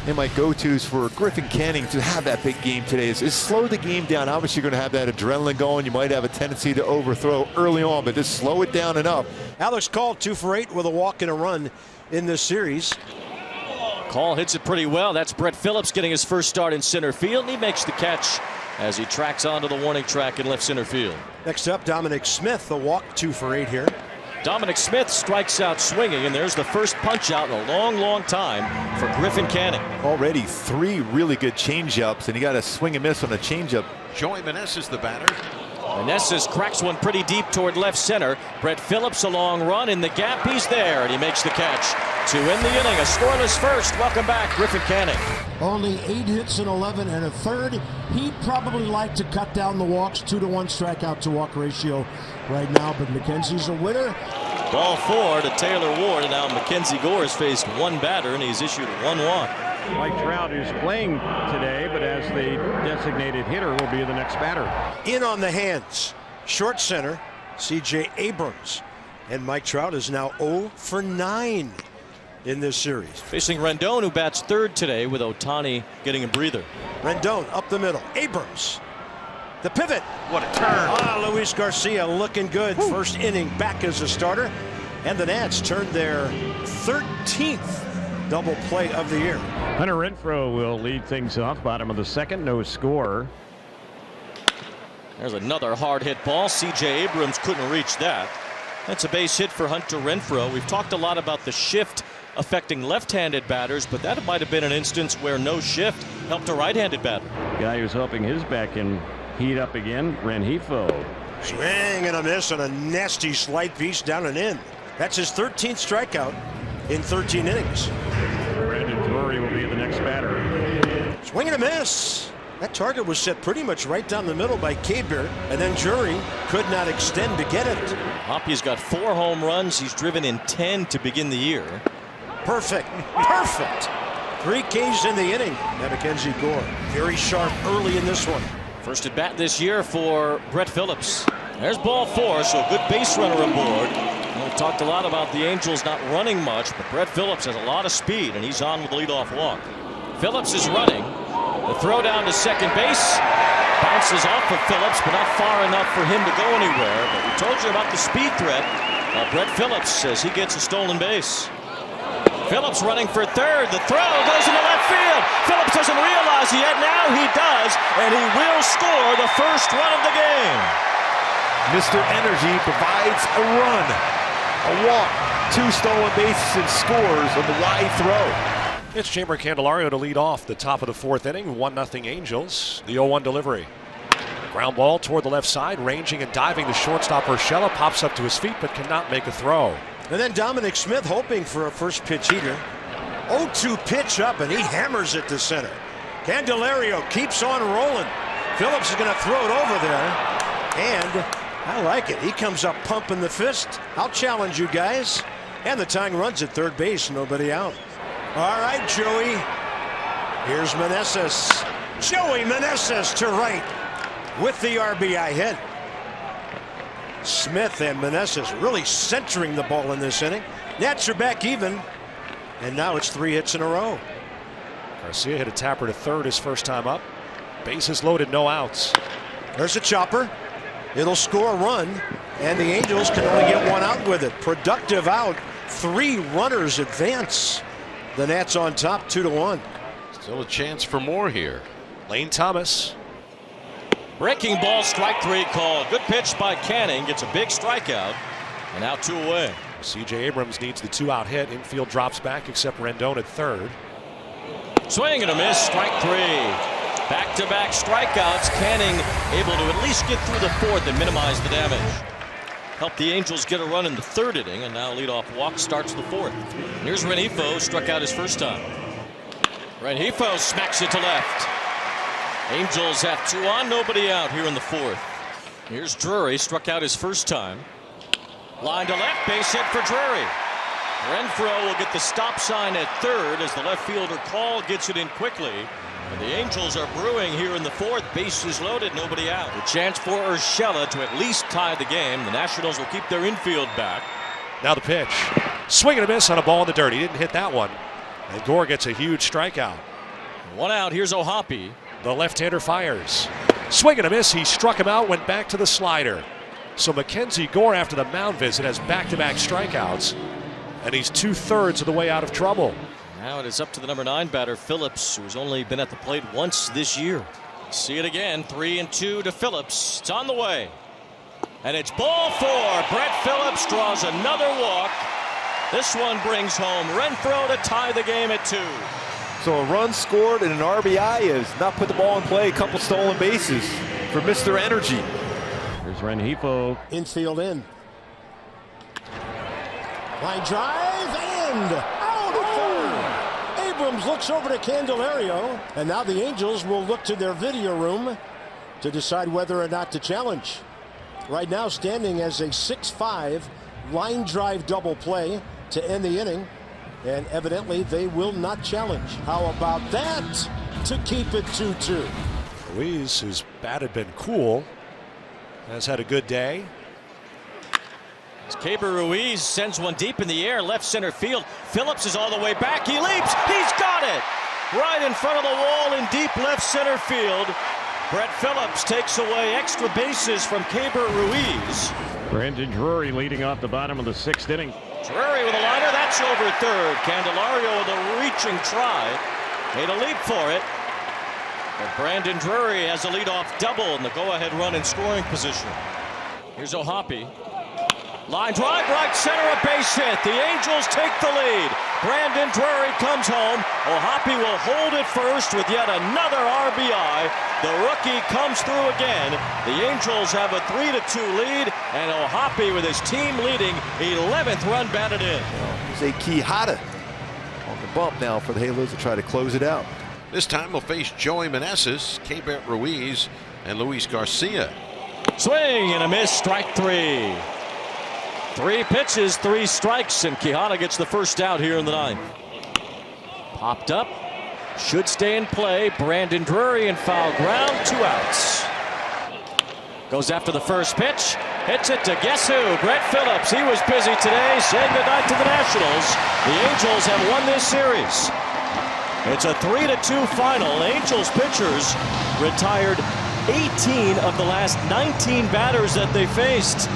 And my go-tos for Griffin Canning to have that big game today is slow the game down. Obviously, you're going to have that adrenaline going. You might have a tendency to overthrow early on, but just slow it down enough. Alex Call 2 for 8 with a walk and a run in this series. Call hits it pretty well. That's Brett Phillips getting his first start in center field, and he makes the catch as he tracks onto the warning track in left center field. Next up, Dominic Smith, a walk 2 for 8 here. Dominic Smith strikes out swinging, and there's the first punch out in a long time for Griffin Canning. Already 3 really good changeups, and he got a swing and miss on a changeup. Joey Meneses the batter. Meneses cracks one pretty deep toward left center. Brett Phillips a long run in the gap. He's there, and he makes the catch to end the inning. A scoreless first. Welcome back, Griffin Canning. Only 8 hits in 11 and a third. He'd probably like to cut down the walks, 2-to-1 strikeout to walk ratio right now, but McKenzie's a winner. Ball 4 to Taylor Ward, and now Mackenzie Gore has faced one batter, and he's issued 1-1. Mike Trout is playing today, but as the designated hitter will be the next batter. In on the hands, short center, C.J. Abrams. And Mike Trout is now 0 for 9 in this series. Facing Rendon, who bats third today, with Ohtani getting a breather. Rendon up the middle. Abrams. The pivot. What a turn. Luis Garcia looking good. First inning back as a starter. And the Nats turned their 13th double play of the year. Hunter Renfroe will lead things off. Bottom of the second, no score. There's another hard hit ball. C.J. Abrams couldn't reach that. That's a base hit for Hunter Renfroe. We've talked a lot about the shift affecting left-handed batters, but that might have been an instance where no shift helped a right-handed batter. Guy who's hoping his back can heat up again, Renfroe. Swing and a miss on a nasty slide piece down and in. That's his 13th strikeout in 13 innings. Brandon Drury will be the next batter. Swing and a miss. That target was set pretty much right down the middle by Caber, and then Drury could not extend to get it. Hoppy's got 4 home runs. He's driven in 10 to begin the year. Perfect. Perfect. 3 Ks in the inning. Now Mackenzie Gore very sharp early in this one. First at bat this year for Brett Phillips. There's ball 4, so a good base runner aboard. We talked a lot about the Angels not running much, but Brett Phillips has a lot of speed, and he's on with the leadoff walk. Phillips is running. The throw down to second base. Bounces off of Phillips, but not far enough for him to go anywhere. But we told you about the speed threat. Brett Phillips says he gets a stolen base. Phillips running for third. The throw goes into left field. Phillips doesn't realize it yet. Now he does, and he will score the first run of the game. Mr. Energy provides a run, a walk, 2 stolen bases, and scores on the wide throw. It's Chamber Candelario to lead off the top of the 4th inning. 1-0 Angels. The 0-1 delivery. Ground ball toward the left side, ranging and diving. The shortstop Urshela pops up to his feet but cannot make a throw. And then Dominic Smith hoping for a first pitch heater. 0-2 pitch up, and he hammers it to center. Candelario keeps on rolling. Phillips is going to throw it over there. And I like it. He comes up pumping the fist. I'll challenge you guys. And the tying runs at third base. Nobody out. All right, Joey. Here's Meneses. Joey Meneses to right with the RBI hit. Smith and Meneses really centering the ball in this inning. Nats are back even. And now it's 3 hits in a row. Garcia hit a tapper to third his first time up. Bases loaded, no outs. There's a chopper. It'll score a run, and the Angels can only get 1 out with it. Productive out. 3 runners advance. The Nats on top 2-1. Still a chance for more here. Lane Thomas. Breaking ball, strike 3 called. Good pitch by Canning. Gets a big strikeout, and out 2 away. C.J. Abrams needs the 2-out hit. Infield drops back except Rendon at third. Swing and a miss, strike 3. Back-to-back strikeouts. Canning able to at least get through the 4th and minimize the damage. Helped the Angels get a run in the 3rd inning, and now leadoff walk starts the 4th. And here's Renfroe, struck out his first time. Renfroe smacks it to left. Angels have 2 on, nobody out here in the 4th. Here's Drury, struck out his first time. Line to left, base hit for Drury. Renfroe will get the stop sign at third as the left fielder Call gets it in quickly. And the Angels are brewing here in the 4th. Bases loaded, nobody out. A chance for Urshela to at least tie the game. The Nationals will keep their infield back. Now the pitch. Swing and a miss on a ball in the dirt. He didn't hit that one. And Gore gets a huge strikeout. One out. Here's O'Hoppe. The left-hander fires. Swing and a miss. He struck him out, went back to the slider. So Mackenzie Gore, after the mound visit, has back-to-back strikeouts, and he's 2/3 of the way out of trouble. Now it is up to the number 9 batter, Phillips, who's only been at the plate once this year. See it again. 3-2 to Phillips. It's on the way. And it's ball 4. Brett Phillips draws another walk. This one brings home Renfroe to tie the game at 2. So a run scored and an RBI is not put the ball in play. A couple stolen bases for Mr. Energy. Here's Rengifo. Infield in. Line drive and out at third. Abrams looks over to Candelario, and now the Angels will look to their video room to decide whether or not to challenge. Right now standing as a 6-5 line drive double play to end the inning, and evidently they will not challenge. How about that to keep it 2-2? Ruiz, whose bat had been cool, has had a good day. As Keibert Ruiz sends one deep in the air, left center field. Phillips is all the way back. He leaps. He's got it. Right in front of the wall in deep left center field. Brett Phillips takes away extra bases from Keibert Ruiz. Brandon Drury leading off the bottom of the 6th inning. Drury with a liner. That's over third. Candelario with a reaching try. Made a leap for it. But Brandon Drury has a leadoff double in the go-ahead run in scoring position. Here's O'Hoppe. Line drive, right center, a base hit. The Angels take the lead. Brandon Drury comes home. O'Hoppe will hold it first with yet another RBI. The rookie comes through again. The Angels have a 3-2 lead, and O'Hoppe with his team leading 11th run batted in. Here's a Quijada on the bump now for the Halos to try to close it out. This time we'll face Joey Meneses, Keibert Ruiz, and Luis Garcia. Swing and a miss, strike 3. 3 pitches, 3 strikes, and Quijada gets the first out here in the 9th. Popped up, should stay in play. Brandon Drury in foul ground, 2 outs. Goes after the first pitch, hits it to guess who? Brett Phillips. He was busy today, saying goodnight to the Nationals. The Angels have won this series. It's a 3-2 final. Angels pitchers retired 18 of the last 19 batters that they faced.